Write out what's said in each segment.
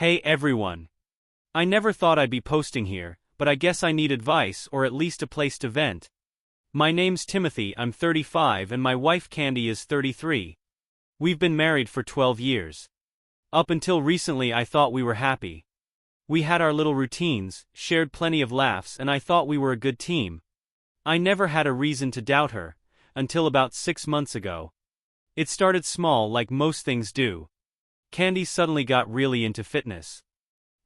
Hey everyone. I never thought I'd be posting here, but I guess I need advice or at least a place to vent. My name's Timothy, I'm 35 and my wife Candy is 33. We've been married for 12 years. Up until recently I thought we were happy. We had our little routines, shared plenty of laughs and I thought we were a good team. I never had a reason to doubt her, until about 6 months ago. It started small like most things do. Candy suddenly got really into fitness.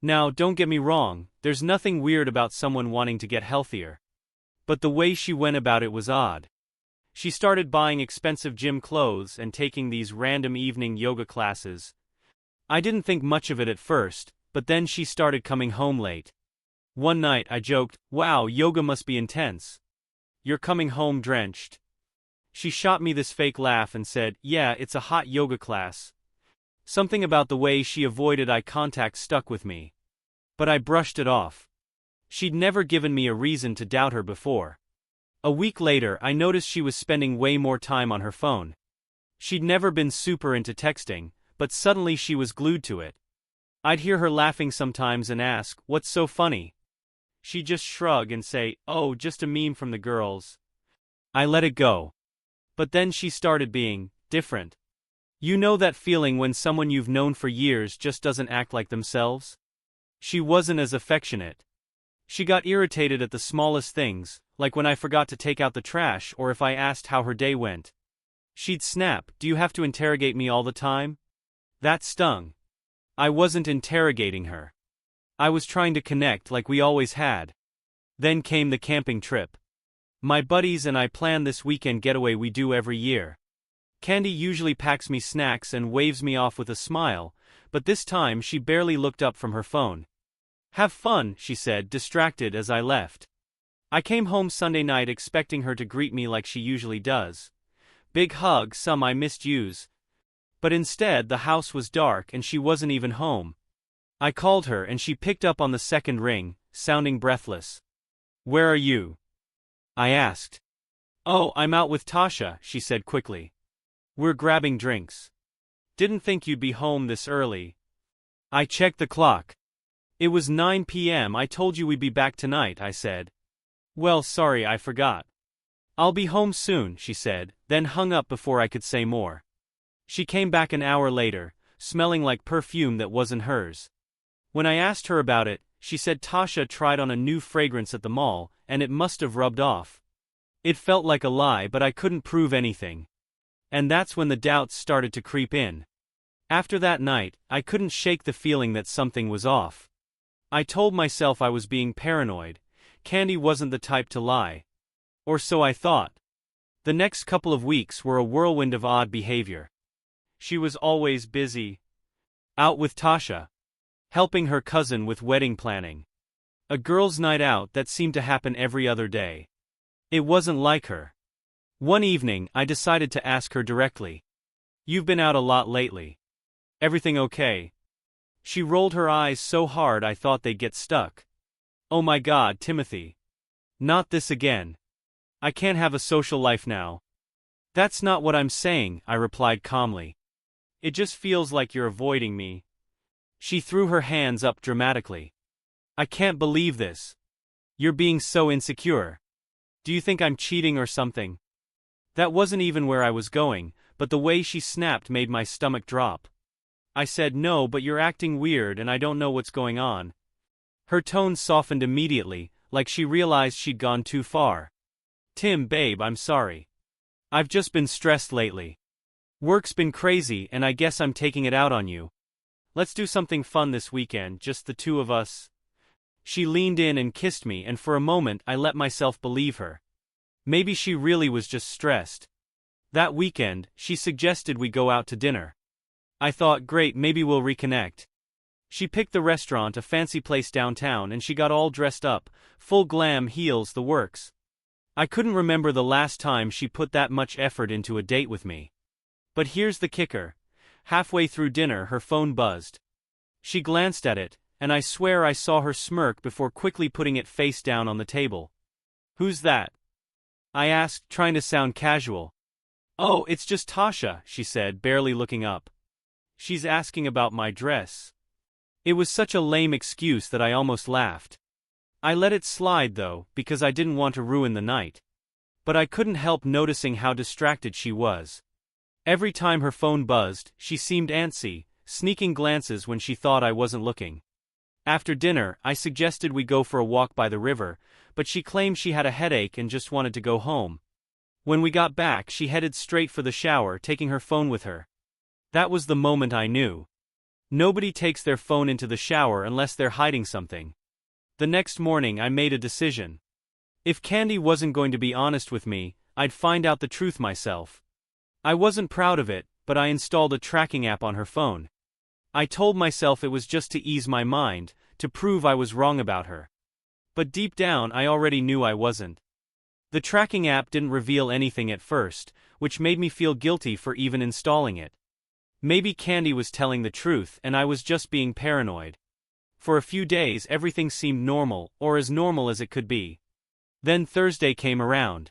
Now, don't get me wrong, there's nothing weird about someone wanting to get healthier. But the way she went about it was odd. She started buying expensive gym clothes and taking these random evening yoga classes. I didn't think much of it at first, but then she started coming home late. One night I joked, "Wow, yoga must be intense. You're coming home drenched." She shot me this fake laugh and said, "Yeah, it's a hot yoga class." Something about the way she avoided eye contact stuck with me. But I brushed it off. She'd never given me a reason to doubt her before. A week later I noticed she was spending way more time on her phone. She'd never been super into texting, but suddenly she was glued to it. I'd hear her laughing sometimes and ask, "What's so funny?" She'd just shrug and say, "Oh, just a meme from the girls." I let it go. But then she started being different. You know that feeling when someone you've known for years just doesn't act like themselves? She wasn't as affectionate. She got irritated at the smallest things, like when I forgot to take out the trash or if I asked how her day went. She'd snap, "Do you have to interrogate me all the time?" That stung. I wasn't interrogating her. I was trying to connect like we always had. Then came the camping trip. My buddies and I planned this weekend getaway we do every year. Candy usually packs me snacks and waves me off with a smile, but this time she barely looked up from her phone. "Have fun," she said, distracted as I left. I came home Sunday night expecting her to greet me like she usually does. Big hug, some I missed yous. But instead the house was dark and she wasn't even home. I called her and she picked up on the second ring, sounding breathless. "Where are you?" I asked. "Oh, I'm out with Tasha," she said quickly. "We're grabbing drinks. Didn't think you'd be home this early." I checked the clock. "It was 9 p.m. I told you we'd be back tonight," I said. "Well, sorry, I forgot." "I'll be home soon," she said, then hung up before I could say more. She came back an hour later, smelling like perfume that wasn't hers. When I asked her about it, she said Tasha tried on a new fragrance at the mall, and it must have rubbed off. It felt like a lie, but I couldn't prove anything. And that's when the doubts started to creep in. After that night, I couldn't shake the feeling that something was off. I told myself I was being paranoid. Candy wasn't the type to lie. Or so I thought. The next couple of weeks were a whirlwind of odd behavior. She was always busy. Out with Tasha. Helping her cousin with wedding planning. A girls' night out that seemed to happen every other day. It wasn't like her. One evening, I decided to ask her directly. "You've been out a lot lately. Everything okay?" She rolled her eyes so hard I thought they'd get stuck. "Oh my God, Timothy. Not this again. I can't have a social life now." "That's not what I'm saying," I replied calmly. "It just feels like you're avoiding me." She threw her hands up dramatically. "I can't believe this. You're being so insecure. Do you think I'm cheating or something?" That wasn't even where I was going, but the way she snapped made my stomach drop. I said, "No, but you're acting weird and I don't know what's going on." Her tone softened immediately, like she realized she'd gone too far. "Tim, babe, I'm sorry. I've just been stressed lately. Work's been crazy and I guess I'm taking it out on you. Let's do something fun this weekend, just the two of us." She leaned in and kissed me, and for a moment I let myself believe her. Maybe she really was just stressed. That weekend, she suggested we go out to dinner. I thought, great, maybe we'll reconnect. She picked the restaurant, a fancy place downtown, and she got all dressed up, full glam, heels, the works. I couldn't remember the last time she put that much effort into a date with me. But here's the kicker. Halfway through dinner her phone buzzed. She glanced at it, and I swear I saw her smirk before quickly putting it face down on the table. "Who's that?" I asked, trying to sound casual. "Oh, it's just Tasha," she said, barely looking up. "She's asking about my dress." It was such a lame excuse that I almost laughed. I let it slide though, because I didn't want to ruin the night. But I couldn't help noticing how distracted she was. Every time her phone buzzed, she seemed antsy, sneaking glances when she thought I wasn't looking. After dinner, I suggested we go for a walk by the river, but she claimed she had a headache and just wanted to go home. When we got back, she headed straight for the shower, taking her phone with her. That was the moment I knew. Nobody takes their phone into the shower unless they're hiding something. The next morning I made a decision. If Candy wasn't going to be honest with me, I'd find out the truth myself. I wasn't proud of it, but I installed a tracking app on her phone. I told myself it was just to ease my mind, to prove I was wrong about her. But deep down I already knew I wasn't. The tracking app didn't reveal anything at first, which made me feel guilty for even installing it. Maybe Candy was telling the truth and I was just being paranoid. For a few days everything seemed normal, or as normal as it could be. Then Thursday came around.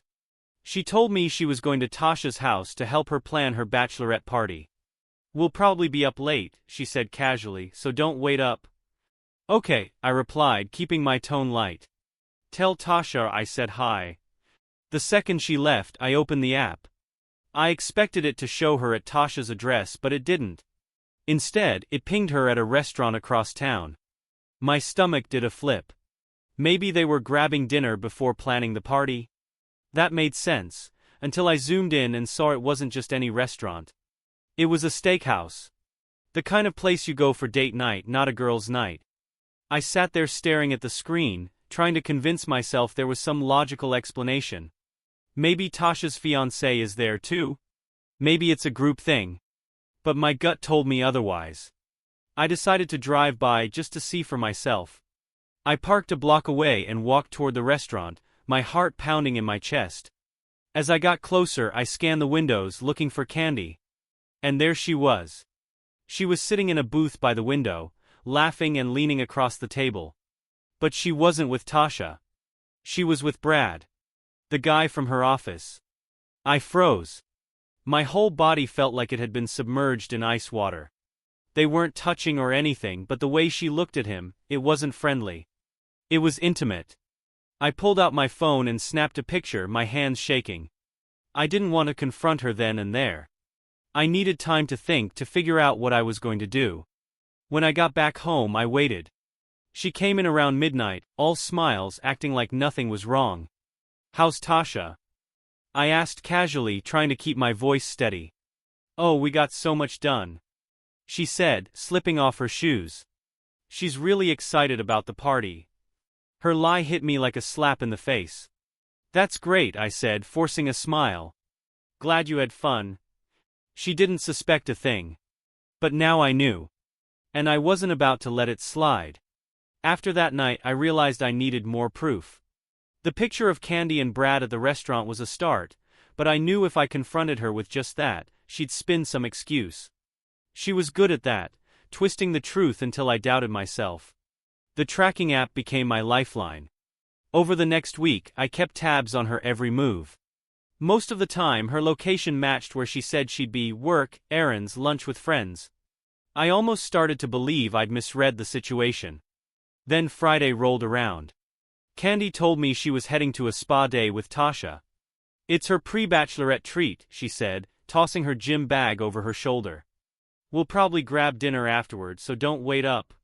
She told me she was going to Tasha's house to help her plan her bachelorette party. "We'll probably be up late," she said casually, "so don't wait up." "Okay," I replied, keeping my tone light. "Tell Tasha I said hi." The second she left, I opened the app. I expected it to show her at Tasha's address, but it didn't. Instead, it pinged her at a restaurant across town. My stomach did a flip. Maybe they were grabbing dinner before planning the party? That made sense, until I zoomed in and saw it wasn't just any restaurant. It was a steakhouse. The kind of place you go for date night, not a girl's night. I sat there staring at the screen, trying to convince myself there was some logical explanation. Maybe Tasha's fiancé is there too? Maybe it's a group thing. But my gut told me otherwise. I decided to drive by just to see for myself. I parked a block away and walked toward the restaurant, my heart pounding in my chest. As I got closer, I scanned the windows looking for Candy. And there she was. She was sitting in a booth by the window, laughing and leaning across the table. But she wasn't with Tasha. She was with Brad, the guy from her office. I froze. My whole body felt like it had been submerged in ice water. They weren't touching or anything, but the way she looked at him, it wasn't friendly. It was intimate. I pulled out my phone and snapped a picture, my hands shaking. I didn't want to confront her then and there. I needed time to think, to figure out what I was going to do. When I got back home, I waited. She came in around midnight, all smiles, acting like nothing was wrong. "How's Tasha?" I asked casually, trying to keep my voice steady. "Oh, we got so much done," she said, slipping off her shoes. "She's really excited about the party." Her lie hit me like a slap in the face. "That's great," I said, forcing a smile. "Glad you had fun." She didn't suspect a thing. But now I knew. And I wasn't about to let it slide. After that night, I realized I needed more proof. The picture of Candy and Brad at the restaurant was a start, but I knew if I confronted her with just that, she'd spin some excuse. She was good at that, twisting the truth until I doubted myself. The tracking app became my lifeline. Over the next week, I kept tabs on her every move. Most of the time, her location matched where she said she'd be: work, errands, lunch with friends. I almost started to believe I'd misread the situation. Then Friday rolled around. Candy told me she was heading to a spa day with Tasha. "It's her pre-bachelorette treat," she said, tossing her gym bag over her shoulder. "We'll probably grab dinner afterward, so don't wait up."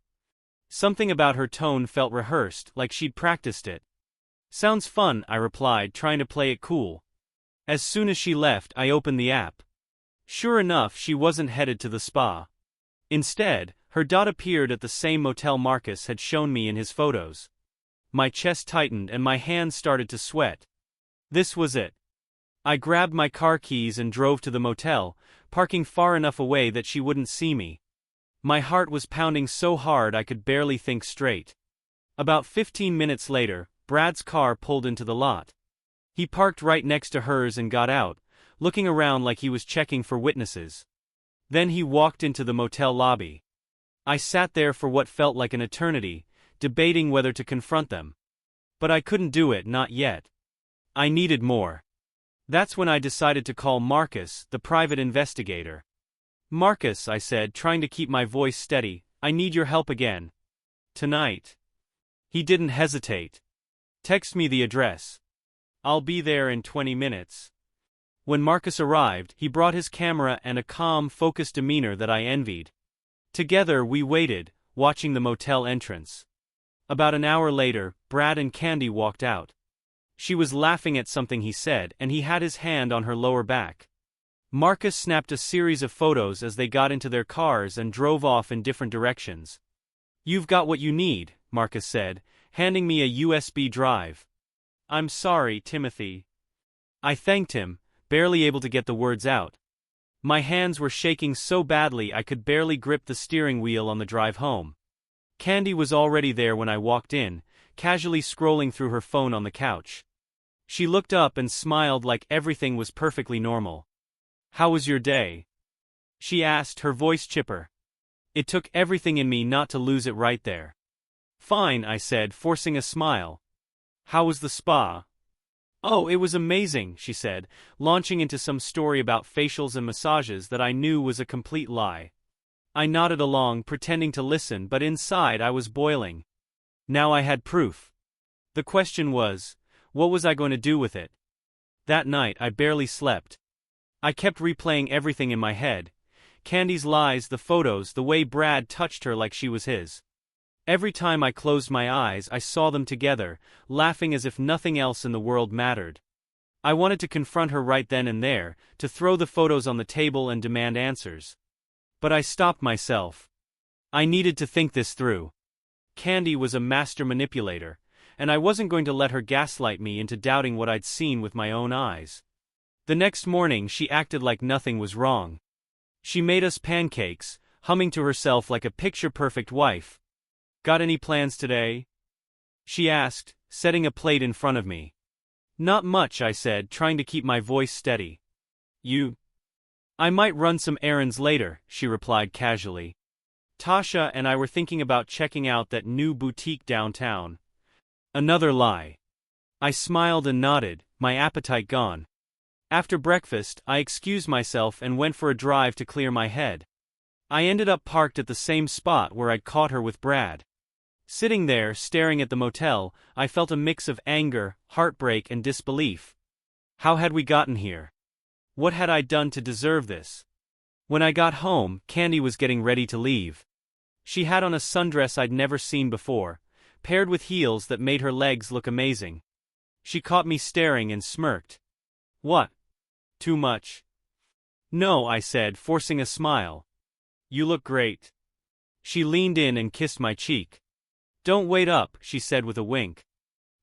Something about her tone felt rehearsed, like she'd practiced it. "Sounds fun," I replied, trying to play it cool. As soon as she left, I opened the app. Sure enough, she wasn't headed to the spa. Instead, her dot appeared at the same motel Marcus had shown me in his photos. My chest tightened and my hands started to sweat. This was it. I grabbed my car keys and drove to the motel, parking far enough away that she wouldn't see me. My heart was pounding so hard I could barely think straight. About 15 minutes later, Brad's car pulled into the lot. He parked right next to hers and got out, looking around like he was checking for witnesses. Then he walked into the motel lobby. I sat there for what felt like an eternity, debating whether to confront them. But I couldn't do it, not yet. I needed more. That's when I decided to call Marcus, the private investigator. "Marcus," I said, trying to keep my voice steady, I need your help again. Tonight. He didn't hesitate. Text me the address. I'll be there in 20 minutes. When Marcus arrived, he brought his camera and a calm, focused demeanor that I envied. Together we waited, watching the motel entrance. About an hour later, Brad and Candy walked out. She was laughing at something he said, and he had his hand on her lower back. Marcus snapped a series of photos as they got into their cars and drove off in different directions. "You've got what you need," Marcus said, handing me a USB drive. "I'm sorry, Timothy." I thanked him, barely able to get the words out. My hands were shaking so badly I could barely grip the steering wheel on the drive home. Candy was already there when I walked in, casually scrolling through her phone on the couch. She looked up and smiled like everything was perfectly normal. "How was your day?" she asked, her voice chipper. It took everything in me not to lose it right there. "Fine," I said, forcing a smile. "How was the spa?" "Oh, it was amazing," she said, launching into some story about facials and massages that I knew was a complete lie. I nodded along, pretending to listen, but inside I was boiling. Now I had proof. The question was, what was I going to do with it? That night I barely slept. I kept replaying everything in my head. Candy's lies, the photos, the way Brad touched her like she was his. Every time I closed my eyes I saw them together, laughing as if nothing else in the world mattered. I wanted to confront her right then and there, to throw the photos on the table and demand answers. But I stopped myself. I needed to think this through. Candy was a master manipulator, and I wasn't going to let her gaslight me into doubting what I'd seen with my own eyes. The next morning she acted like nothing was wrong. She made us pancakes, humming to herself like a picture-perfect wife. "Got any plans today?" she asked, setting a plate in front of me. "Not much," I said, trying to keep my voice steady. "You?" "I might run some errands later," she replied casually. "Tasha and I were thinking about checking out that new boutique downtown." Another lie. I smiled and nodded, my appetite gone. After breakfast, I excused myself and went for a drive to clear my head. I ended up parked at the same spot where I'd caught her with Brad. Sitting there, staring at the motel, I felt a mix of anger, heartbreak, and disbelief. How had we gotten here? What had I done to deserve this? When I got home, Candy was getting ready to leave. She had on a sundress I'd never seen before, paired with heels that made her legs look amazing. She caught me staring and smirked. "What? Too much?" "No," I said, forcing a smile. "You look great." She leaned in and kissed my cheek. "Don't wait up," she said with a wink.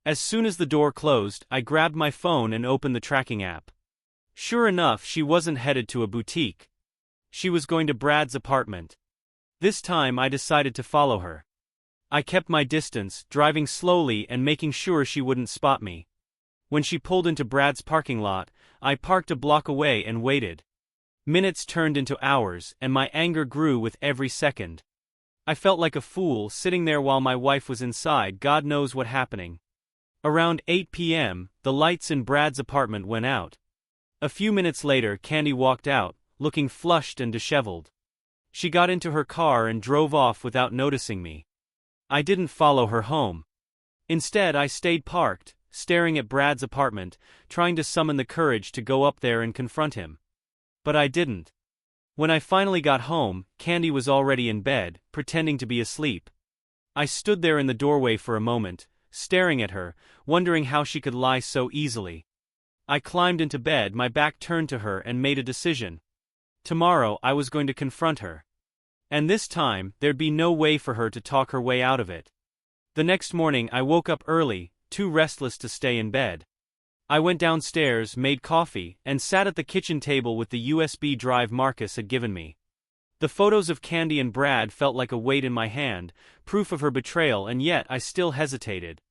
As soon as the door closed, I grabbed my phone and opened the tracking app. Sure enough, she wasn't headed to a boutique. She was going to Brad's apartment. This time I decided to follow her. I kept my distance, driving slowly and making sure she wouldn't spot me. When she pulled into Brad's parking lot, I parked a block away and waited. Minutes turned into hours, and my anger grew with every second. I felt like a fool sitting there while my wife was inside, God knows what happening. Around 8 p.m., the lights in Brad's apartment went out. A few minutes later, Candy walked out, looking flushed and disheveled. She got into her car and drove off without noticing me. I didn't follow her home. Instead, I stayed parked, staring at Brad's apartment, trying to summon the courage to go up there and confront him. But I didn't. When I finally got home, Candy was already in bed, pretending to be asleep. I stood there in the doorway for a moment, staring at her, wondering how she could lie so easily. I climbed into bed, my back turned to her, and made a decision. Tomorrow I was going to confront her. And this time, there'd be no way for her to talk her way out of it. The next morning I woke up early, too restless to stay in bed. I went downstairs, made coffee, and sat at the kitchen table with the USB drive Marcus had given me. The photos of Candy and Brad felt like a weight in my hand, proof of her betrayal, and yet I still hesitated.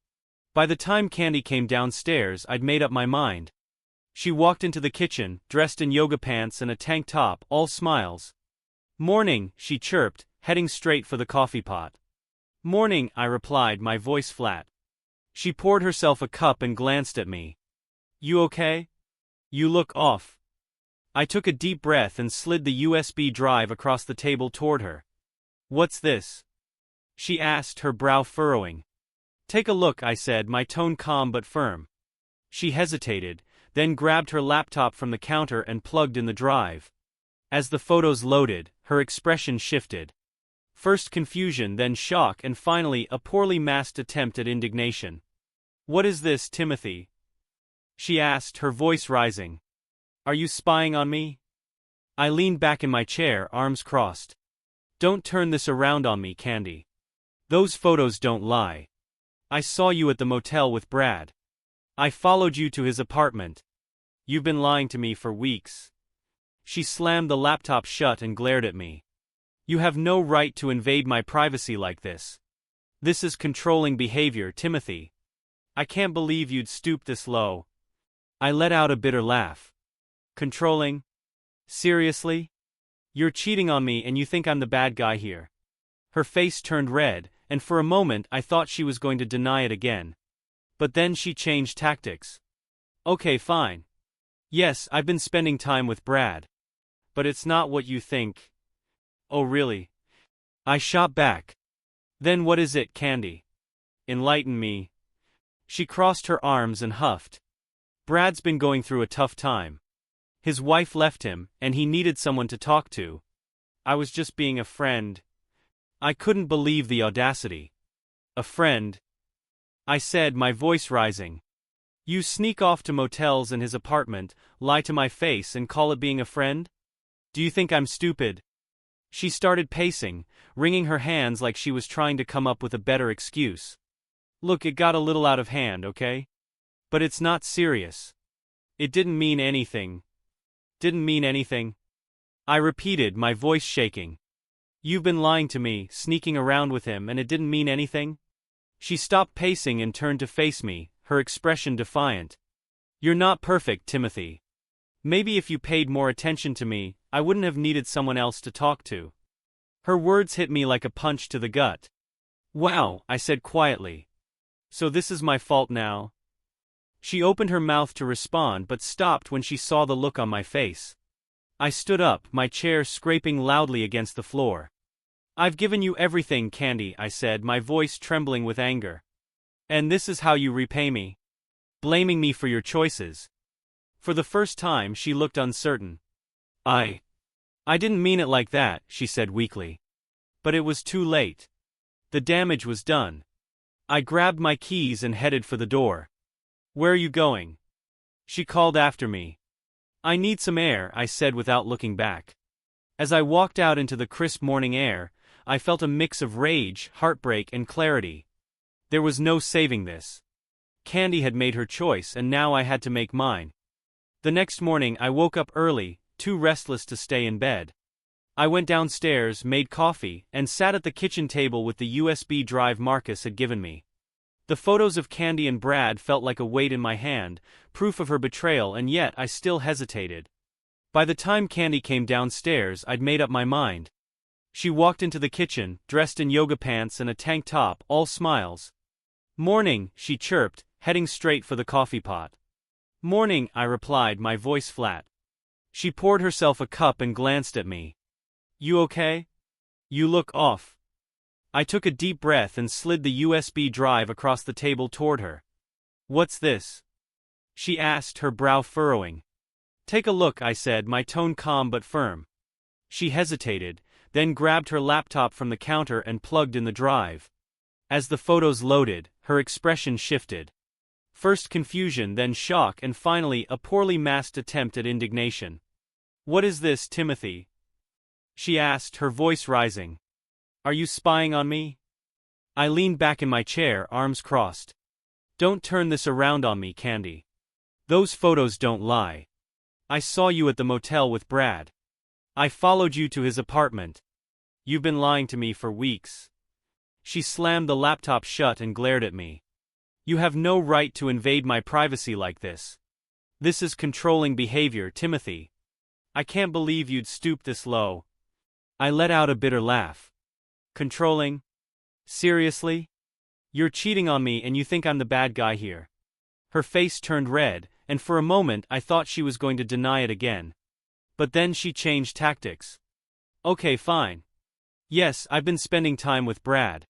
By the time Candy came downstairs, I'd made up my mind. She walked into the kitchen, dressed in yoga pants and a tank top, all smiles. "Morning," she chirped, heading straight for the coffee pot. "Morning," I replied, my voice flat. She poured herself a cup and glanced at me. "You okay? You look off." I took a deep breath and slid the USB drive across the table toward her. What's this? She asked, her brow furrowing. Take a look, I said, my tone calm but firm. She hesitated, then grabbed her laptop from the counter and plugged in the drive. As the photos loaded, her expression shifted. First confusion, then shock, and finally a poorly masked attempt at indignation. What is this, Timothy? She asked, her voice rising. Are you spying on me? I leaned back in my chair, arms crossed. Don't turn this around on me, Candy. Those photos don't lie. I saw you at the motel with Brad. I followed you to his apartment. You've been lying to me for weeks. She slammed the laptop shut and glared at me. You have no right to invade my privacy like this. This is controlling behavior, Timothy. I can't believe you'd stoop this low. I let out a bitter laugh. Controlling? Seriously? You're cheating on me and you think I'm the bad guy here. Her face turned red, and for a moment I thought she was going to deny it again. But then she changed tactics. Okay, fine. Yes, I've been spending time with Brad. But it's not what you think. Oh, really? I shot back. Then what is it, Candy? Enlighten me. She crossed her arms and huffed. Brad's been going through a tough time. His wife left him, and he needed someone to talk to. I was just being a friend. I couldn't believe the audacity. A friend? I said, my voice rising. You sneak off to motels in his apartment, lie to my face and call it being a friend? Do you think I'm stupid? She started pacing, wringing her hands like she was trying to come up with a better excuse. Look, it got a little out of hand, okay? But it's not serious. It didn't mean anything. Didn't mean anything. I repeated, my voice shaking. You've been lying to me, sneaking around with him, and it didn't mean anything? She stopped pacing and turned to face me, her expression defiant. You're not perfect, Timothy. Maybe if you paid more attention to me, I wouldn't have needed someone else to talk to. Her words hit me like a punch to the gut. Wow, I said quietly. So this is my fault now? She opened her mouth to respond but stopped when she saw the look on my face. I stood up, my chair scraping loudly against the floor. I've given you everything, Candy, I said, my voice trembling with anger. And this is how you repay me? Blaming me for your choices. For the first time she looked uncertain. I didn't mean it like that, she said weakly. But it was too late. The damage was done. I grabbed my keys and headed for the door. Where are you going? She called after me. I need some air, I said without looking back. As I walked out into the crisp morning air, I felt a mix of rage, heartbreak, and clarity. There was no saving this. Candy had made her choice and now I had to make mine. The next morning I woke up early, too restless to stay in bed. I went downstairs, made coffee, and sat at the kitchen table with the USB drive Marcus had given me. The photos of Candy and Brad felt like a weight in my hand, proof of her betrayal, and yet I still hesitated. By the time Candy came downstairs, I'd made up my mind. She walked into the kitchen, dressed in yoga pants and a tank top, all smiles. Morning, she chirped, heading straight for the coffee pot. Morning, I replied, my voice flat. She poured herself a cup and glanced at me. You okay? You look off. I took a deep breath and slid the USB drive across the table toward her. What's this? She asked, her brow furrowing. Take a look, I said, my tone calm but firm. She hesitated, then grabbed her laptop from the counter and plugged in the drive. As the photos loaded, her expression shifted. First confusion, then shock, and finally a poorly masked attempt at indignation. What is this, Timothy? She asked, her voice rising. Are you spying on me? I leaned back in my chair, arms crossed. Don't turn this around on me, Candy. Those photos don't lie. I saw you at the motel with Brad. I followed you to his apartment. You've been lying to me for weeks. She slammed the laptop shut and glared at me. You have no right to invade my privacy like this. This is controlling behavior, Timothy. I can't believe you'd stoop this low. I let out a bitter laugh. Controlling? Seriously? You're cheating on me and you think I'm the bad guy here. Her face turned red, and for a moment I thought she was going to deny it again. But then she changed tactics. Okay, fine. Yes, I've been spending time with Brad.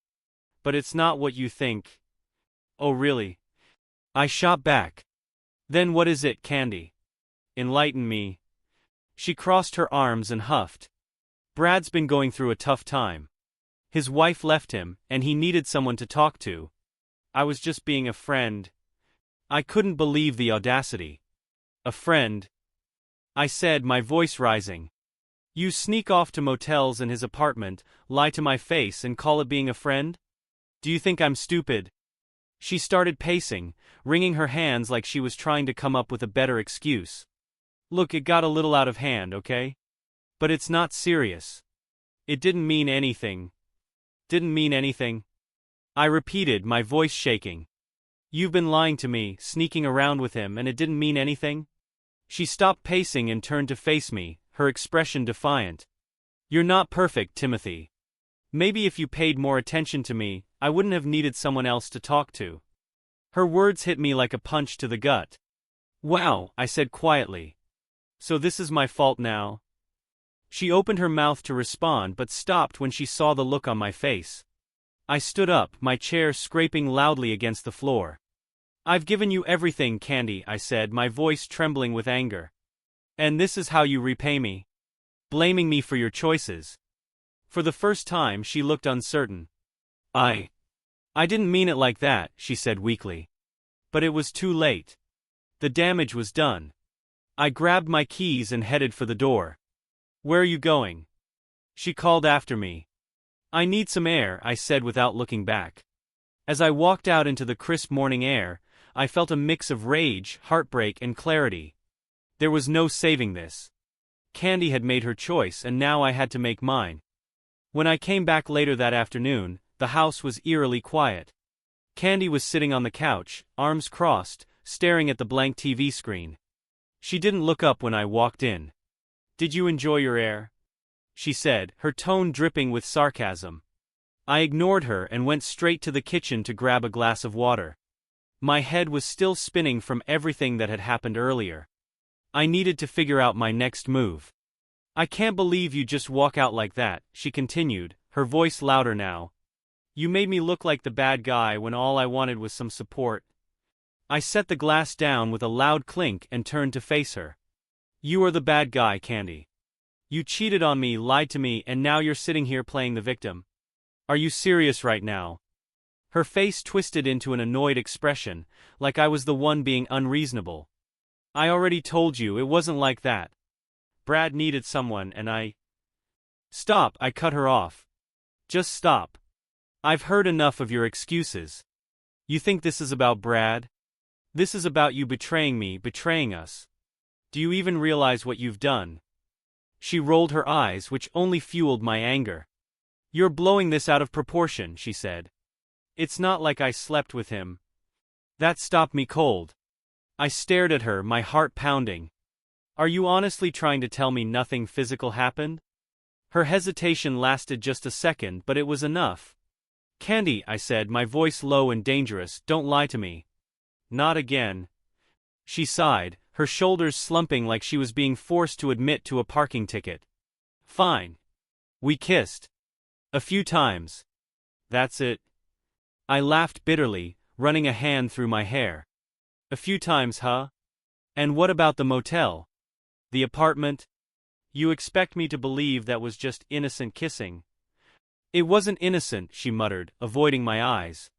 But it's not what you think. Oh really? I shot back. Then what is it, Candy? Enlighten me. She crossed her arms and huffed. Brad's been going through a tough time. His wife left him, and he needed someone to talk to. I was just being a friend. I couldn't believe the audacity. A friend? I said, my voice rising. You sneak off to motels in his apartment, lie to my face and call it being a friend? Do you think I'm stupid? She started pacing, wringing her hands like she was trying to come up with a better excuse. Look, it got a little out of hand, okay? But it's not serious. It didn't mean anything. Didn't mean anything. I repeated, my voice shaking. You've been lying to me, sneaking around with him, and it didn't mean anything? She stopped pacing and turned to face me, her expression defiant. You're not perfect, Timothy. Maybe if you paid more attention to me, I wouldn't have needed someone else to talk to. Her words hit me like a punch to the gut. Wow, I said quietly. So this is my fault now? She opened her mouth to respond but stopped when she saw the look on my face. I stood up, my chair scraping loudly against the floor. I've given you everything, Candy, I said, my voice trembling with anger. And this is how you repay me? Blaming me for your choices. For the first time she looked uncertain. I didn't mean it like that, she said weakly. But it was too late. The damage was done. I grabbed my keys and headed for the door. Where are you going? She called after me. I need some air, I said without looking back. As I walked out into the crisp morning air, I felt a mix of rage, heartbreak, and clarity. There was no saving this. Candy had made her choice and now I had to make mine. When I came back later that afternoon, the house was eerily quiet. Candy was sitting on the couch, arms crossed, staring at the blank TV screen. She didn't look up when I walked in. Did you enjoy your air? She said, her tone dripping with sarcasm. I ignored her and went straight to the kitchen to grab a glass of water. My head was still spinning from everything that had happened earlier. I needed to figure out my next move. I can't believe you just walk out like that, she continued, her voice louder now. You made me look like the bad guy when all I wanted was some support. I set the glass down with a loud clink and turned to face her. You are the bad guy, Candy. You cheated on me, lied to me, and now you're sitting here playing the victim. Are you serious right now? Her face twisted into an annoyed expression, like I was the one being unreasonable. I already told you it wasn't like that. Brad needed someone and I... Stop, I cut her off. Just stop. I've heard enough of your excuses. You think this is about Brad? This is about you betraying me, betraying us. Do you even realize what you've done? She rolled her eyes, which only fueled my anger. You're blowing this out of proportion, she said. It's not like I slept with him. That stopped me cold. I stared at her, my heart pounding. Are you honestly trying to tell me nothing physical happened? Her hesitation lasted just a second, but it was enough. Candy, I said, my voice low and dangerous, don't lie to me. Not again. She sighed, her shoulders slumping like she was being forced to admit to a parking ticket. Fine. We kissed. A few times. That's it. I laughed bitterly, running a hand through my hair. A few times, huh? And what about the motel? The apartment? You expect me to believe that was just innocent kissing? It wasn't innocent, she muttered, avoiding my eyes.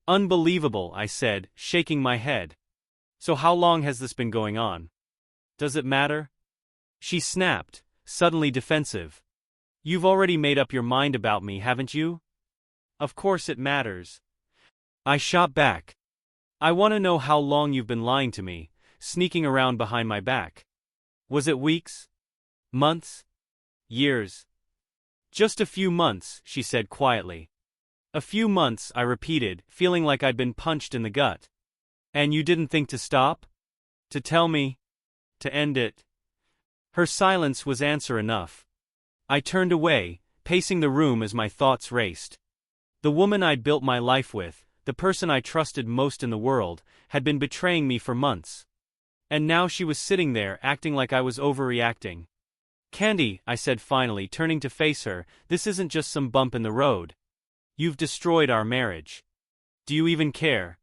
Unbelievable, I said, shaking my head. So how long has this been going on? Does it matter? She snapped, suddenly defensive. You've already made up your mind about me, haven't you? Of course it matters. I shot back. I want to know how long you've been lying to me, sneaking around behind my back. Was it weeks? Months? Years? Just a few months, she said quietly. A few months, I repeated, feeling like I'd been punched in the gut. And you didn't think to stop? To tell me? To end it? Her silence was answer enough. I turned away, pacing the room as my thoughts raced. The woman I'd built my life with, the person I trusted most in the world, had been betraying me for months. And now she was sitting there acting like I was overreacting. Candy, I said finally, turning to face her, this isn't just some bump in the road. You've destroyed our marriage. Do you even care?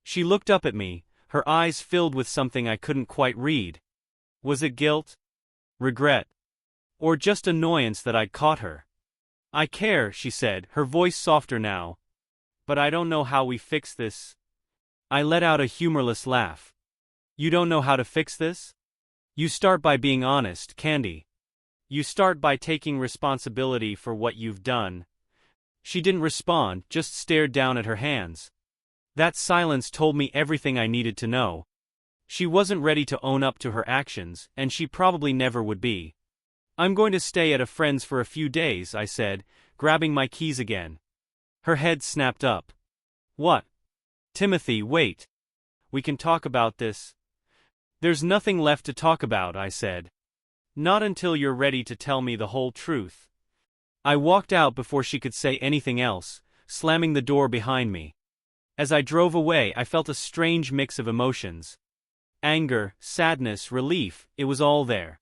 She looked up at me, her eyes filled with something I couldn't quite read. Was it guilt? Regret? Or just annoyance that I'd caught her? I care, she said, her voice softer now. But I don't know how we fix this. I let out a humorless laugh. You don't know how to fix this? You start by being honest, Candy. You start by taking responsibility for what you've done. She didn't respond, just stared down at her hands. That silence told me everything I needed to know. She wasn't ready to own up to her actions, and she probably never would be. I'm going to stay at a friend's for a few days, I said, grabbing my keys again. Her head snapped up. What? Timothy, wait. We can talk about this. There's nothing left to talk about, I said. Not until you're ready to tell me the whole truth. I walked out before she could say anything else, slamming the door behind me. As I drove away, I felt a strange mix of emotions. Anger, sadness, relief, it was all there.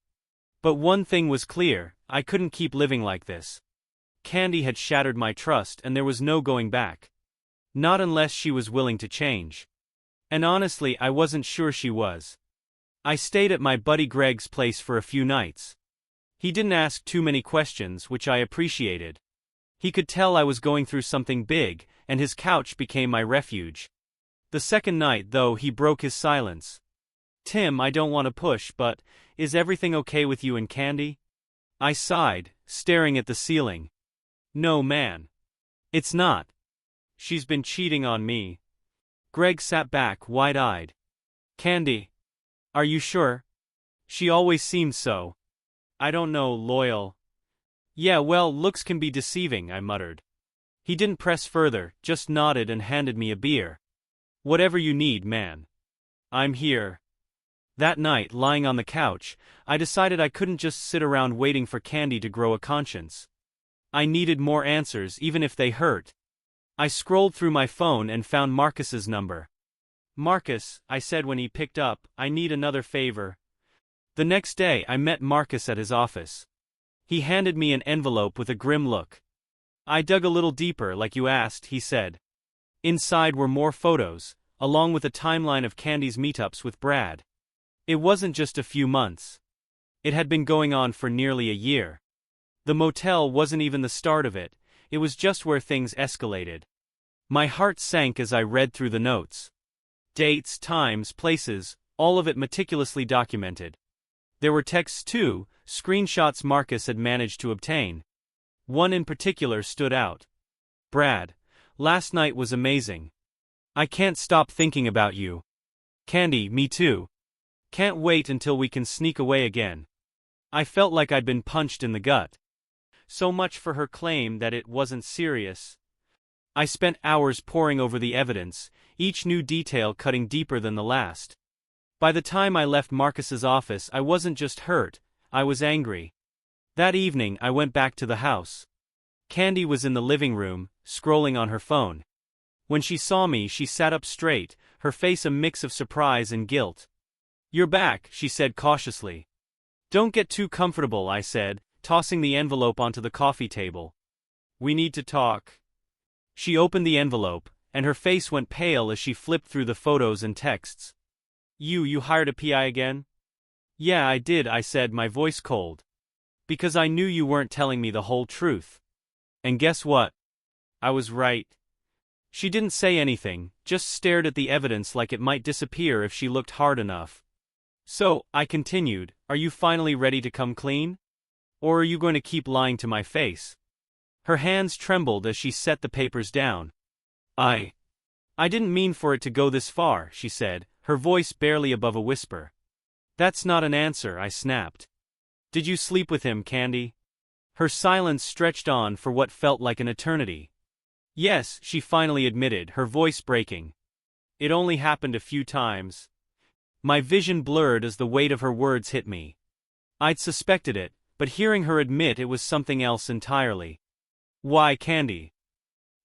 But one thing was clear, I couldn't keep living like this. Candy had shattered my trust and there was no going back. Not unless she was willing to change. And honestly, I wasn't sure she was. I stayed at my buddy Greg's place for a few nights. He didn't ask too many questions, which I appreciated. He could tell I was going through something big, and his couch became my refuge. The second night, though, he broke his silence. Tim, I don't want to push, but is everything okay with you and Candy? I sighed, staring at the ceiling. No, man. It's not. She's been cheating on me. Greg sat back, wide-eyed. Candy. Are you sure? She always seemed so. I don't know, loyal. Yeah, well, looks can be deceiving, I muttered. He didn't press further, just nodded and handed me a beer. Whatever you need, man. I'm here. That night, lying on the couch, I decided I couldn't just sit around waiting for Candy to grow a conscience. I needed more answers, even if they hurt. I scrolled through my phone and found Marcus's number. Marcus, I said when he picked up, I need another favor. The next day, I met Marcus at his office. He handed me an envelope with a grim look. I dug a little deeper, like you asked, he said. Inside were more photos, along with a timeline of Candy's meetups with Brad. It wasn't just a few months. It had been going on for nearly a year. The motel wasn't even the start of it, it was just where things escalated. My heart sank as I read through the notes. Dates, times, places, all of it meticulously documented. There were texts too, screenshots Marcus had managed to obtain. One in particular stood out. Brad, last night was amazing. I can't stop thinking about you. Candy, me too. Can't wait until we can sneak away again. I felt like I'd been punched in the gut. So much for her claim that it wasn't serious. I spent hours poring over the evidence, each new detail cutting deeper than the last. By the time I left Marcus's office, I wasn't just hurt, I was angry. That evening, I went back to the house. Candy was in the living room, scrolling on her phone. When she saw me, she sat up straight, her face a mix of surprise and guilt. You're back, she said cautiously. Don't get too comfortable, I said, tossing the envelope onto the coffee table. We need to talk. She opened the envelope, and her face went pale as she flipped through the photos and texts. You hired a PI again? Yeah, I did, I said, my voice cold. Because I knew you weren't telling me the whole truth. And guess what? I was right. She didn't say anything, just stared at the evidence like it might disappear if she looked hard enough. So, I continued, are you finally ready to come clean? Or are you going to keep lying to my face? Her hands trembled as she set the papers down. I didn't mean for it to go this far, she said, her voice barely above a whisper. That's not an answer, I snapped. Did you sleep with him, Candy? Her silence stretched on for what felt like an eternity. Yes, she finally admitted, her voice breaking. It only happened a few times. My vision blurred as the weight of her words hit me. I'd suspected it, but hearing her admit it was something else entirely. Why, Candy?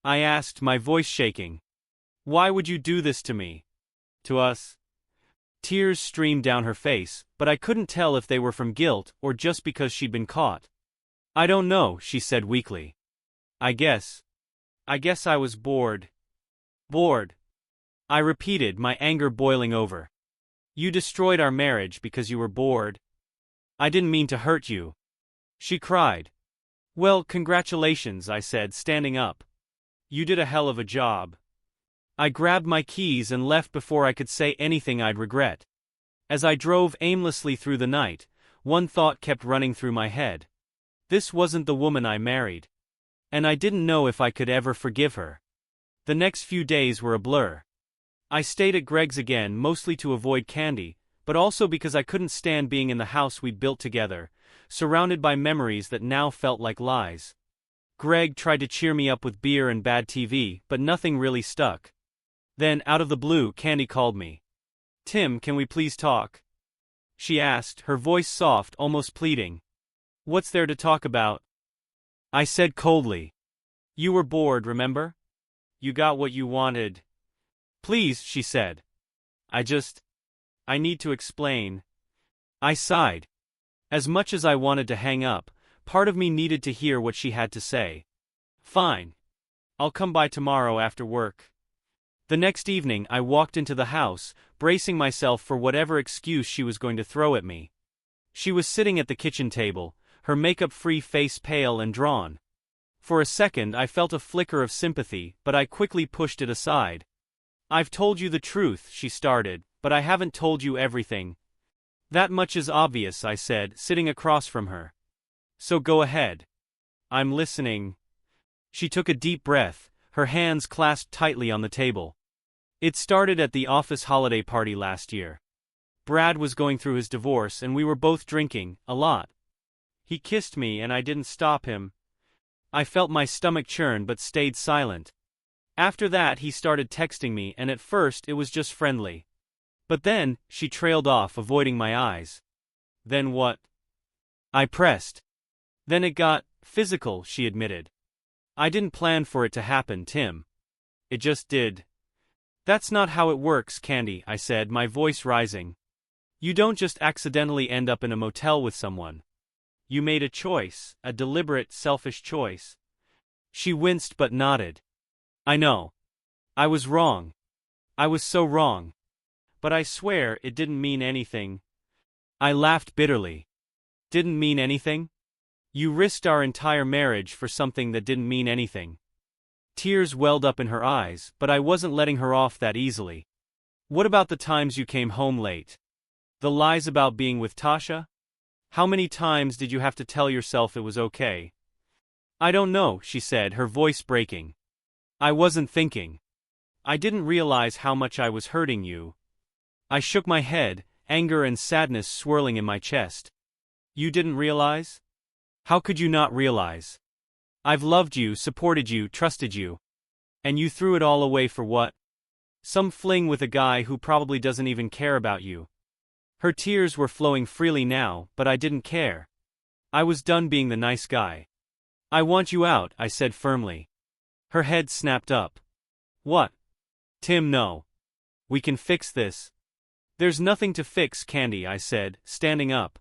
I asked, my voice shaking. Why would you do this to me? To us? Tears streamed down her face, but I couldn't tell if they were from guilt or just because she'd been caught. "I don't know," she said weakly. I guess I was bored." "Bored?" I repeated, my anger boiling over. "You destroyed our marriage because you were bored?" "I didn't mean to hurt you," she cried. "Well, congratulations," I said, standing up. "You did a hell of a job." I grabbed my keys and left before I could say anything I'd regret. As I drove aimlessly through the night, one thought kept running through my head. This wasn't the woman I married. And I didn't know if I could ever forgive her. The next few days were a blur. I stayed at Greg's again, mostly to avoid Candy, but also because I couldn't stand being in the house we'd built together, surrounded by memories that now felt like lies. Greg tried to cheer me up with beer and bad TV, but nothing really stuck. Then, out of the blue, Candy called me. "Tim, can we please talk?" she asked, her voice soft, almost pleading. "What's there to talk about?" I said coldly. "You were bored, remember? You got what you wanted." "Please," she said. I need to explain." I sighed. As much as I wanted to hang up, part of me needed to hear what she had to say. "Fine. I'll come by tomorrow after work." The next evening I walked into the house, bracing myself for whatever excuse she was going to throw at me. She was sitting at the kitchen table, her makeup-free face pale and drawn. For a second I felt a flicker of sympathy, but I quickly pushed it aside. "I've told you the truth," she started, "but I haven't told you everything." "That much is obvious," I said, sitting across from her. "So go ahead." "I'm listening." She took a deep breath, her hands clasped tightly on the table. "It started at the office holiday party last year. Brad was going through his divorce and we were both drinking, a lot. He kissed me and I didn't stop him. I felt my stomach churn but stayed silent. After that he started texting me and at first it was just friendly. But then," she trailed off, avoiding my eyes. "Then what?" I pressed. "Then it got physical," she admitted. "I didn't plan for it to happen, Tim. It just did." "That's not how it works, Candy," I said, my voice rising. "You don't just accidentally end up in a motel with someone. You made a choice, a deliberate, selfish choice." She winced but nodded. "I know. I was wrong. I was so wrong. But I swear it didn't mean anything." I laughed bitterly. "Didn't mean anything? You risked our entire marriage for something that didn't mean anything." Tears welled up in her eyes, but I wasn't letting her off that easily. "What about the times you came home late? The lies about being with Tasha? How many times did you have to tell yourself it was okay?" "I don't know," she said, her voice breaking. "I wasn't thinking. I didn't realize how much I was hurting you." I shook my head, anger and sadness swirling in my chest. "You didn't realize? How could you not realize? I've loved you, supported you, trusted you. And you threw it all away for what? Some fling with a guy who probably doesn't even care about you." Her tears were flowing freely now, but I didn't care. I was done being the nice guy. "I want you out," I said firmly. Her head snapped up. "What?" "Tim, no. We can fix this." "There's nothing to fix, Candy," I said, standing up.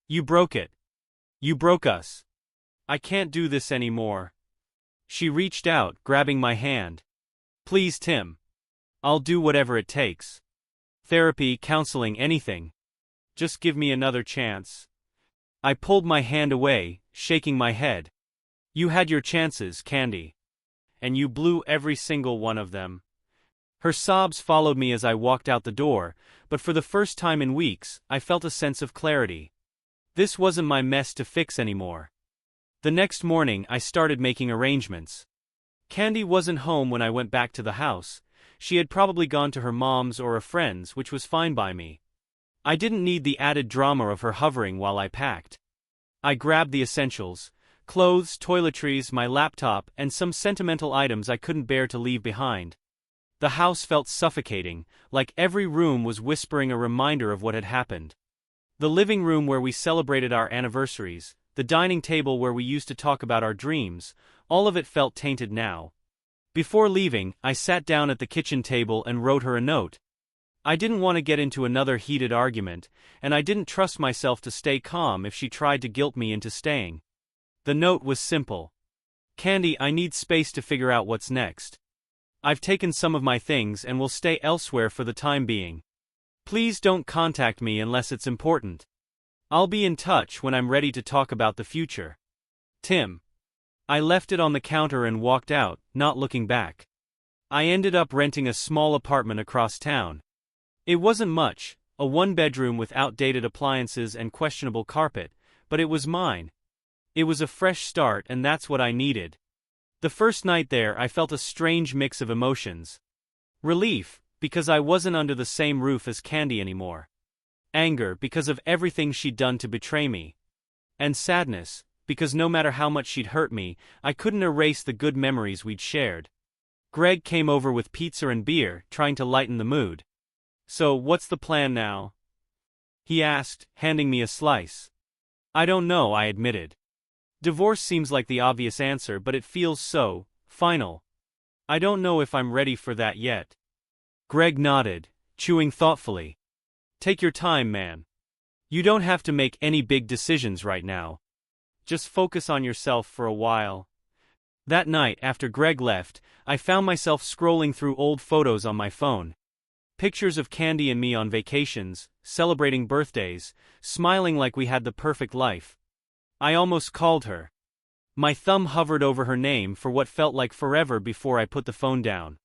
"You broke it. You broke us. I can't do this anymore." She reached out, grabbing my hand. "Please, Tim. I'll do whatever it takes. Therapy, counseling, anything. Just give me another chance." I pulled my hand away, shaking my head. "You had your chances, Candy. And you blew every single one of them." Her sobs followed me as I walked out the door, but for the first time in weeks, I felt a sense of clarity. This wasn't my mess to fix anymore. The next morning I started making arrangements. Candy wasn't home when I went back to the house. She had probably gone to her mom's or a friend's, which was fine by me. I didn't need the added drama of her hovering while I packed. I grabbed the essentials: clothes, toiletries, my laptop, and some sentimental items I couldn't bear to leave behind. The house felt suffocating, like every room was whispering a reminder of what had happened. The living room where we celebrated our anniversaries, the dining table where we used to talk about our dreams, all of it felt tainted now. Before leaving, I sat down at the kitchen table and wrote her a note. I didn't want to get into another heated argument, and I didn't trust myself to stay calm if she tried to guilt me into staying. The note was simple. Candy, I need space to figure out what's next. I've taken some of my things and will stay elsewhere for the time being. Please don't contact me unless it's important. I'll be in touch when I'm ready to talk about the future. Tim. I left it on the counter and walked out, not looking back. I ended up renting a small apartment across town. It wasn't much, a one-bedroom with outdated appliances and questionable carpet, but it was mine. It was a fresh start, and that's what I needed. The first night there I felt a strange mix of emotions. Relief, because I wasn't under the same roof as Candy anymore. Anger, because of everything she'd done to betray me. And sadness, because no matter how much she'd hurt me, I couldn't erase the good memories we'd shared. Greg came over with pizza and beer, trying to lighten the mood. So, what's the plan now? He asked, handing me a slice. I don't know, I admitted. Divorce seems like the obvious answer, but it feels so final. I don't know if I'm ready for that yet. Greg nodded, chewing thoughtfully. Take your time, man. You don't have to make any big decisions right now. Just focus on yourself for a while. That night, after Greg left, I found myself scrolling through old photos on my phone. Pictures of Candy and me on vacations, celebrating birthdays, smiling like we had the perfect life. I almost called her. My thumb hovered over her name for what felt like forever before I put the phone down.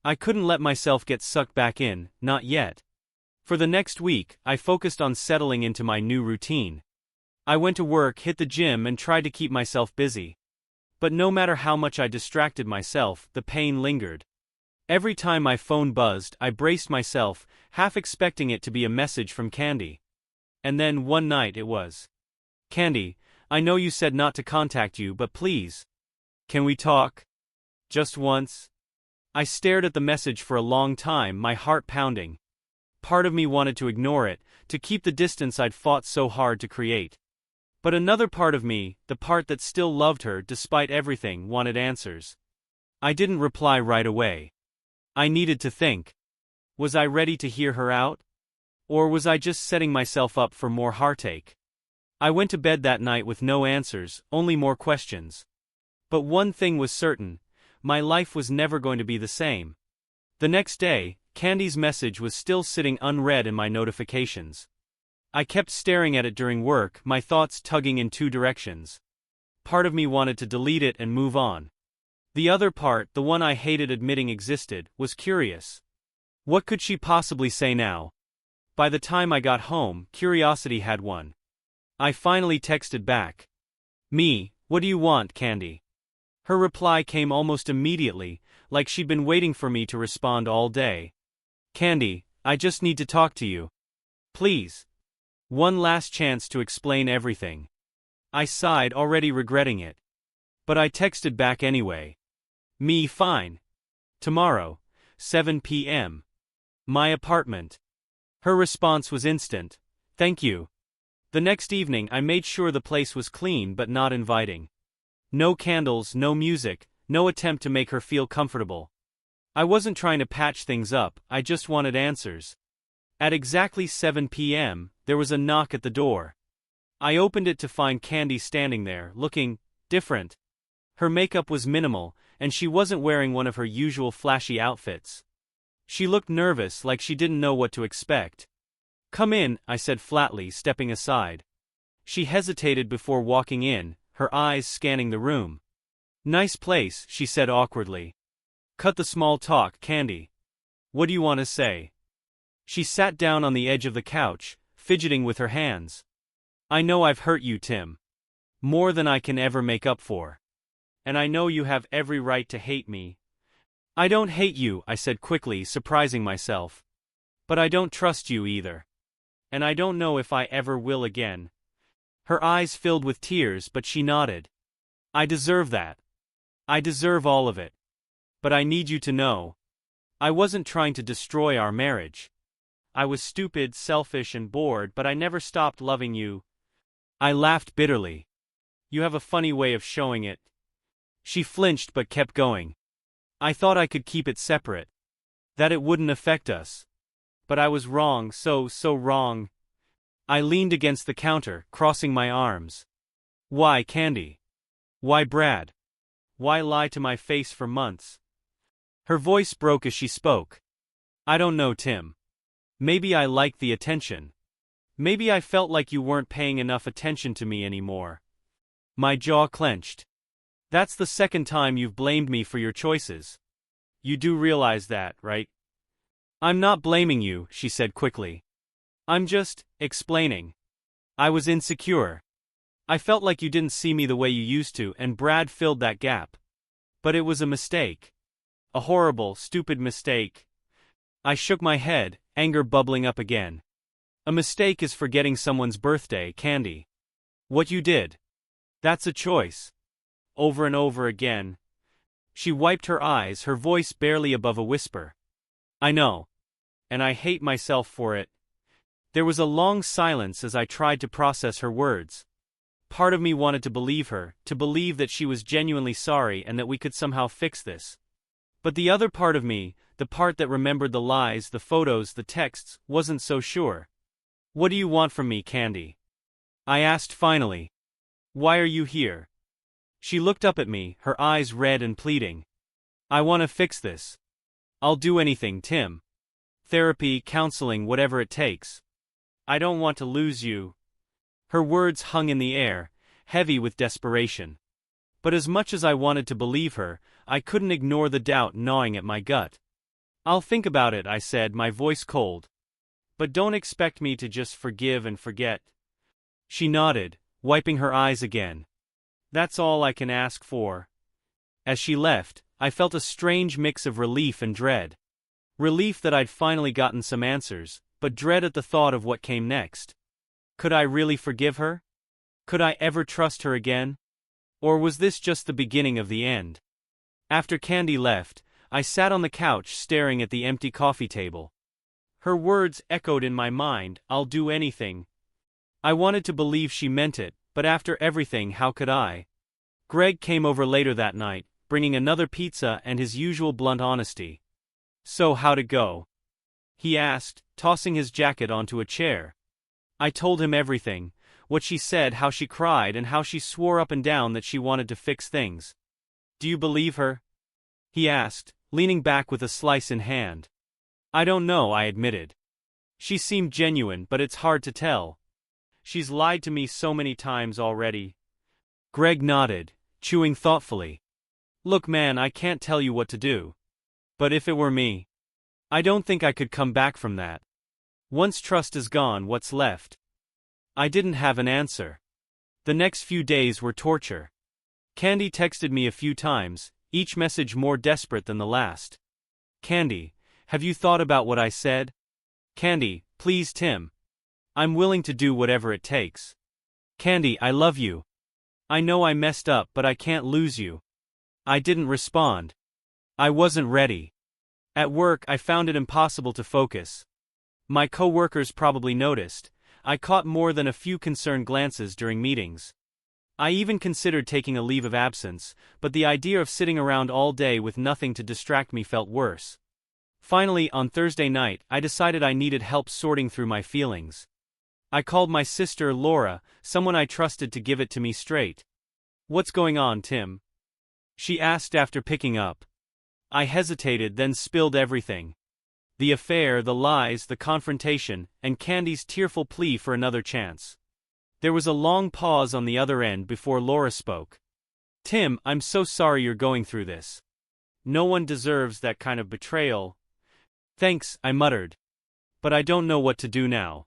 I couldn't let myself get sucked back in, not yet. For the next week, I focused on settling into my new routine. I went to work, hit the gym, and tried to keep myself busy. But no matter how much I distracted myself, the pain lingered. Every time my phone buzzed, I braced myself, half expecting it to be a message from Candy. And then one night it was. Candy, I know you said not to contact you, but please. Can we talk? Just once? I stared at the message for a long time, my heart pounding. Part of me wanted to ignore it, to keep the distance I'd fought so hard to create. But another part of me, the part that still loved her despite everything, wanted answers. I didn't reply right away. I needed to think. Was I ready to hear her out? Or was I just setting myself up for more heartache? I went to bed that night with no answers, only more questions. But one thing was certain, my life was never going to be the same. The next day, Candy's message was still sitting unread in my notifications. I kept staring at it during work, my thoughts tugging in two directions. Part of me wanted to delete it and move on. The other part, the one I hated admitting existed, was curious. What could she possibly say now? By the time I got home, curiosity had won. I finally texted back. Me, what do you want, Candy? Her reply came almost immediately, like she'd been waiting for me to respond all day. Candy, I just need to talk to you. Please. One last chance to explain everything. I sighed, already regretting it. But I texted back anyway. Me, fine. Tomorrow, 7 p.m. My apartment. Her response was instant. Thank you. The next evening I made sure the place was clean but not inviting. No candles, no music, no attempt to make her feel comfortable. I wasn't trying to patch things up, I just wanted answers. At exactly 7 p.m., there was a knock at the door. I opened it to find Candy standing there, looking different. Her makeup was minimal, and she wasn't wearing one of her usual flashy outfits. She looked nervous, like she didn't know what to expect. Come in, I said flatly, stepping aside. She hesitated before walking in, her eyes scanning the room. Nice place, she said awkwardly. Cut the small talk, Candy. What do you want to say? She sat down on the edge of the couch, fidgeting with her hands. I know I've hurt you, Tim. More than I can ever make up for. And I know you have every right to hate me. I don't hate you, I said quickly, surprising myself. But I don't trust you either. And I don't know if I ever will again. Her eyes filled with tears, but she nodded. I deserve that. I deserve all of it. But I need you to know. I wasn't trying to destroy our marriage. I was stupid, selfish, and bored, but I never stopped loving you. I laughed bitterly. You have a funny way of showing it. She flinched but kept going. I thought I could keep it separate. That it wouldn't affect us. but I was wrong, so wrong. I leaned against the counter, crossing my arms. Why, Candy? Why, Brad? Why lie to my face for months? Her voice broke as she spoke. I don't know, Tim. Maybe I liked the attention. Maybe I felt like you weren't paying enough attention to me anymore. My jaw clenched. That's the second time you've blamed me for your choices. You do realize that, right? I'm not blaming you, she said quickly. I'm just explaining. I was insecure. I felt like you didn't see me the way you used to, and Brad filled that gap. But it was a mistake. A horrible, stupid mistake. I shook my head, anger bubbling up again. A mistake is forgetting someone's birthday, Candy. What you did. That's a choice. Over and over again. She wiped her eyes, her voice barely above a whisper. I know. And I hate myself for it. There was a long silence as I tried to process her words. Part of me wanted to believe her, to believe that she was genuinely sorry and that we could somehow fix this. But the other part of me, the part that remembered the lies, the photos, the texts, wasn't so sure. What do you want from me, Candy? I asked finally. Why are you here? She looked up at me, her eyes red and pleading. I want to fix this. I'll do anything, Tim. Therapy, counseling, whatever it takes. I don't want to lose you. Her words hung in the air, heavy with desperation. But as much as I wanted to believe her, I couldn't ignore the doubt gnawing at my gut. I'll think about it, I said, my voice cold. But don't expect me to just forgive and forget. She nodded, wiping her eyes again. That's all I can ask for. As she left, I felt a strange mix of relief and dread. Relief that I'd finally gotten some answers, but dread at the thought of what came next. Could I really forgive her? Could I ever trust her again? Or was this just the beginning of the end? After Candy left, I sat on the couch staring at the empty coffee table. Her words echoed in my mind, I'll do anything. I wanted to believe she meant it, but after everything, how could I? Greg came over later that night, bringing another pizza and his usual blunt honesty. So how'd it go? He asked, tossing his jacket onto a chair. I told him everything, what she said, how she cried, and how she swore up and down that she wanted to fix things. Do you believe her? He asked, leaning back with a slice in hand. I don't know, I admitted. She seemed genuine, but it's hard to tell. She's lied to me so many times already. Greg nodded, chewing thoughtfully. Look, man, I can't tell you what to do. But if it were me, I don't think I could come back from that. Once trust is gone, what's left? I didn't have an answer. The next few days were torture. Candy texted me a few times, each message more desperate than the last. Candy, have you thought about what I said? Candy, please, Tim. I'm willing to do whatever it takes. Candy, I love you. I know I messed up, but I can't lose you. I didn't respond. I wasn't ready. At work, I found it impossible to focus. My co-workers probably noticed. I caught more than a few concerned glances during meetings. I even considered taking a leave of absence, but the idea of sitting around all day with nothing to distract me felt worse. Finally, on Thursday night, I decided I needed help sorting through my feelings. I called my sister Laura, someone I trusted, to give it to me straight. What's going on, Tim? She asked after picking up. I hesitated, then spilled everything. The affair, the lies, the confrontation, and Candy's tearful plea for another chance. There was a long pause on the other end before Laura spoke. Tim, I'm so sorry you're going through this. No one deserves that kind of betrayal. Thanks, I muttered. But I don't know what to do now.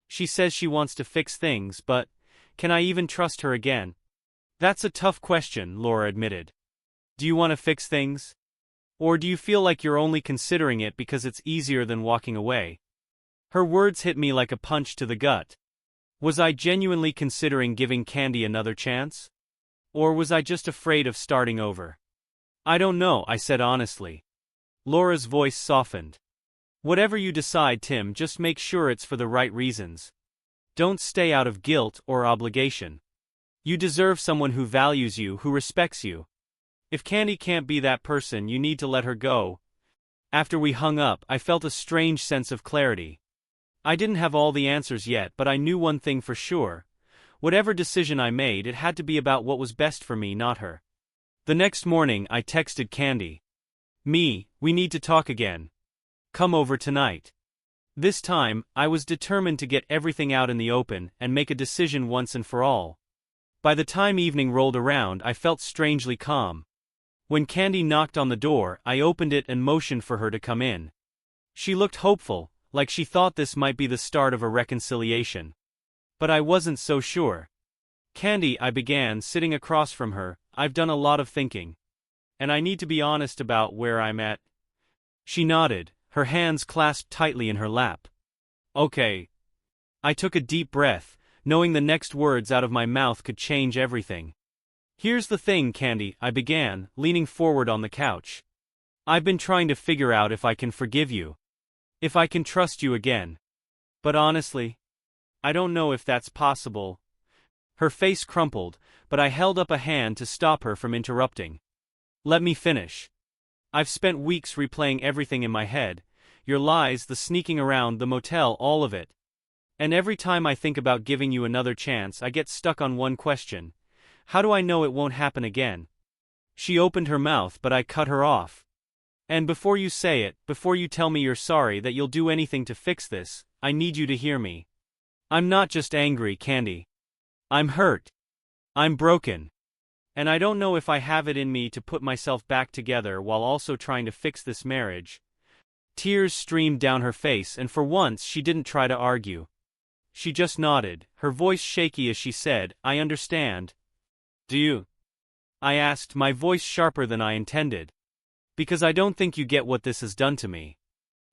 She says she wants to fix things, but can I even trust her again? That's a tough question, Laura admitted. Do you want to fix things? Or do you feel like you're only considering it because it's easier than walking away? Her words hit me like a punch to the gut. Was I genuinely considering giving Candy another chance? Or was I just afraid of starting over? I don't know, I said honestly. Laura's voice softened. Whatever you decide, Tim, just make sure it's for the right reasons. Don't stay out of guilt or obligation. You deserve someone who values you, who respects you. If Candy can't be that person, you need to let her go. After we hung up, I felt a strange sense of clarity. I didn't have all the answers yet, but I knew one thing for sure. Whatever decision I made, it had to be about what was best for me, not her. The next morning, I texted Candy. We need to talk again. Come over tonight. This time, I was determined to get everything out in the open and make a decision once and for all. By the time evening rolled around, I felt strangely calm. When Candy knocked on the door, I opened it and motioned for her to come in. She looked hopeful, like she thought this might be the start of a reconciliation. But I wasn't so sure. Candy, I began, sitting across from her, I've done a lot of thinking. And I need to be honest about where I'm at. She nodded, her hands clasped tightly in her lap. Okay. I took a deep breath, knowing the next words out of my mouth could change everything. Here's the thing, Candy, I began, leaning forward on the couch. I've been trying to figure out if I can forgive you. If I can trust you again. But honestly, I don't know if that's possible. Her face crumpled, but I held up a hand to stop her from interrupting. Let me finish. I've spent weeks replaying everything in my head, your lies, the sneaking around, the motel, all of it. And every time I think about giving you another chance, I get stuck on one question. How do I know it won't happen again? She opened her mouth, but I cut her off. And before you say it, before you tell me you're sorry, that you'll do anything to fix this, I need you to hear me. I'm not just angry, Candy. I'm hurt. I'm broken. And I don't know if I have it in me to put myself back together while also trying to fix this marriage. Tears streamed down her face, and for once she didn't try to argue. She just nodded, her voice shaky as she said, I understand. Do you? I asked, my voice sharper than I intended. Because I don't think you get what this has done to me.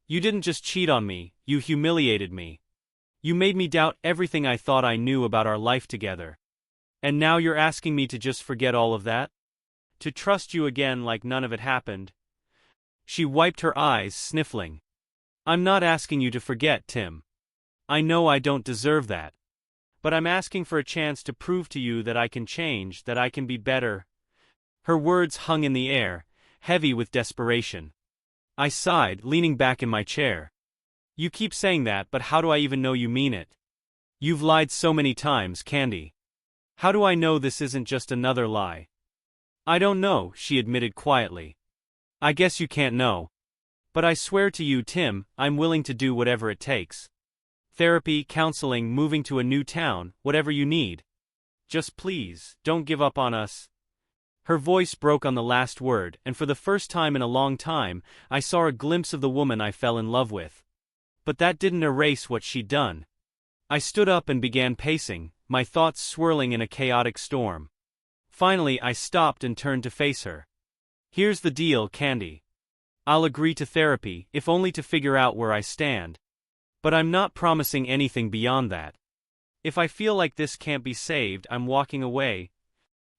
You didn't just cheat on me, you humiliated me. You made me doubt everything I thought I knew about our life together. And now you're asking me to just forget all of that? To trust you again like none of it happened? She wiped her eyes, sniffling. I'm not asking you to forget, Tim. I know I don't deserve that. But I'm asking for a chance to prove to you that I can change, that I can be better. Her words hung in the air, heavy with desperation. I sighed, leaning back in my chair. You keep saying that, but how do I even know you mean it? You've lied so many times, Candy. How do I know this isn't just another lie? I don't know, she admitted quietly. I guess you can't know. But I swear to you, Tim, I'm willing to do whatever it takes. Therapy, counseling, moving to a new town, whatever you need. Just please, don't give up on us. Her voice broke on the last word, and for the first time in a long time, I saw a glimpse of the woman I fell in love with. But that didn't erase what she'd done. I stood up and began pacing, my thoughts swirling in a chaotic storm. Finally, I stopped and turned to face her. Here's the deal, Candy. I'll agree to therapy, if only to figure out where I stand. But I'm not promising anything beyond that. If I feel like this can't be saved, I'm walking away.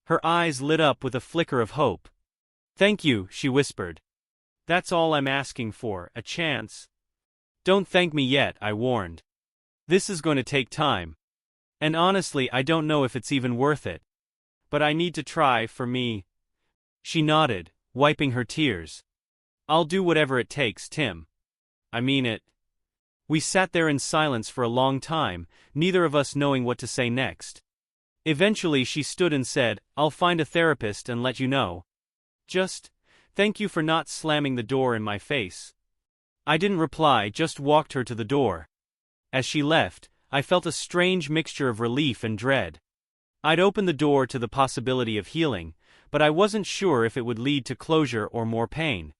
Her eyes lit up with a flicker of hope. Thank you, she whispered. That's all I'm asking for, a chance. Don't thank me yet, I warned. This is going to take time. And honestly, I don't know if it's even worth it. But I need to try, for me. She nodded, wiping her tears. I'll do whatever it takes, Tim. I mean it. We sat there in silence for a long time, neither of us knowing what to say next. Eventually she stood and said, I'll find a therapist and let you know. Just, thank you for not slamming the door in my face. I didn't reply, just walked her to the door. As she left, I felt a strange mixture of relief and dread. I'd opened the door to the possibility of healing, but I wasn't sure if it would lead to closure or more pain.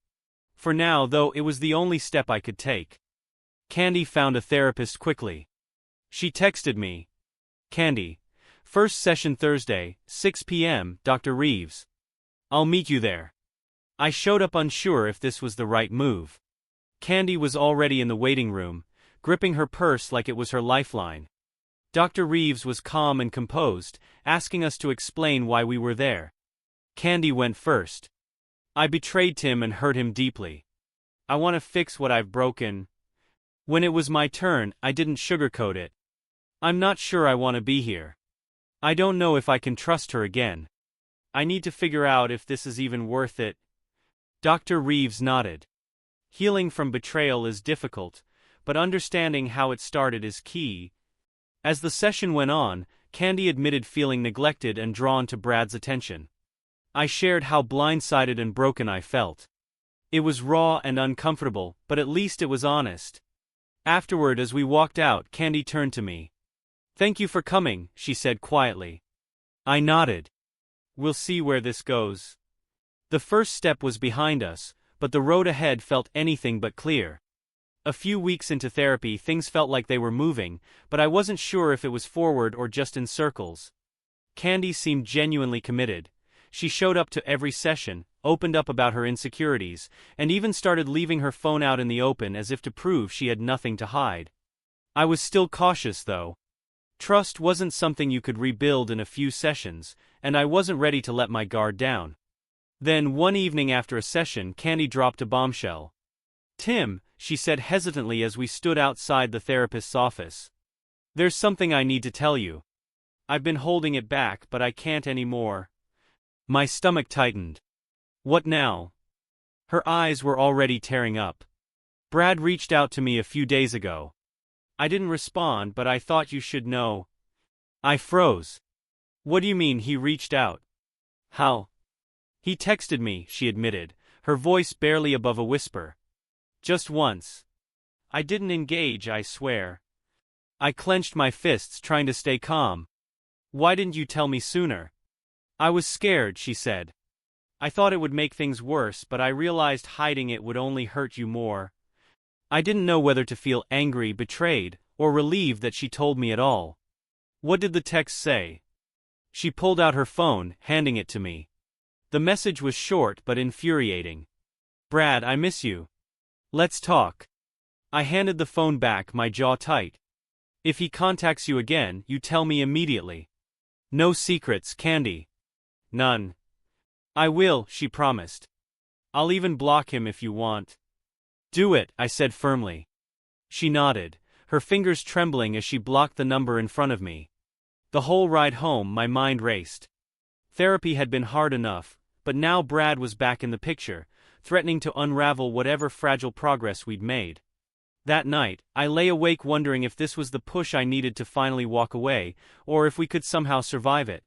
For now, though, it was the only step I could take. Candy found a therapist quickly. She texted me. Candy. First session Thursday, 6 p.m., Dr. Reeves. I'll meet you there. I showed up unsure if this was the right move. Candy was already in the waiting room, gripping her purse like it was her lifeline. Dr. Reeves was calm and composed, asking us to explain why we were there. Candy went first. I betrayed Tim and hurt him deeply. I want to fix what I've broken. When it was my turn, I didn't sugarcoat it. I'm not sure I want to be here. I don't know if I can trust her again. I need to figure out if this is even worth it. Dr. Reeves nodded. Healing from betrayal is difficult, but understanding how it started is key. As the session went on, Candy admitted feeling neglected and drawn to Brad's attention. I shared how blindsided and broken I felt. It was raw and uncomfortable, but at least it was honest. Afterward, as we walked out, Candy turned to me. "Thank you for coming," she said quietly. I nodded. "We'll see where this goes." The first step was behind us, but the road ahead felt anything but clear. A few weeks into therapy, things felt like they were moving, but I wasn't sure if it was forward or just in circles. Candy seemed genuinely committed. She showed up to every session, opened up about her insecurities, and even started leaving her phone out in the open as if to prove she had nothing to hide. I was still cautious though. Trust wasn't something you could rebuild in a few sessions, and I wasn't ready to let my guard down. Then one evening after a session, Candy dropped a bombshell. "Tim," she said hesitantly as we stood outside the therapist's office. "There's something I need to tell you. I've been holding it back, but I can't anymore." My stomach tightened. "What now?" Her eyes were already tearing up. "Brad reached out to me a few days ago. I didn't respond, but I thought you should know." I froze. "What do you mean he reached out? How?" "He texted me," she admitted, her voice barely above a whisper. "Just once. I didn't engage, I swear." I clenched my fists, trying to stay calm. "Why didn't you tell me sooner?" "I was scared," she said. "I thought it would make things worse, but I realized hiding it would only hurt you more." I didn't know whether to feel angry, betrayed, or relieved that she told me at all. "What did the text say?" She pulled out her phone, handing it to me. The message was short but infuriating. "Brad, I miss you. Let's talk." I handed the phone back, my jaw tight. "If he contacts you again, you tell me immediately. No secrets, Candy." "None." "I will," she promised. "I'll even block him if you want." "Do it," I said firmly. She nodded, her fingers trembling as she blocked the number in front of me. The whole ride home, my mind raced. Therapy had been hard enough, but now Brad was back in the picture, threatening to unravel whatever fragile progress we'd made. That night, I lay awake wondering if this was the push I needed to finally walk away, or if we could somehow survive it.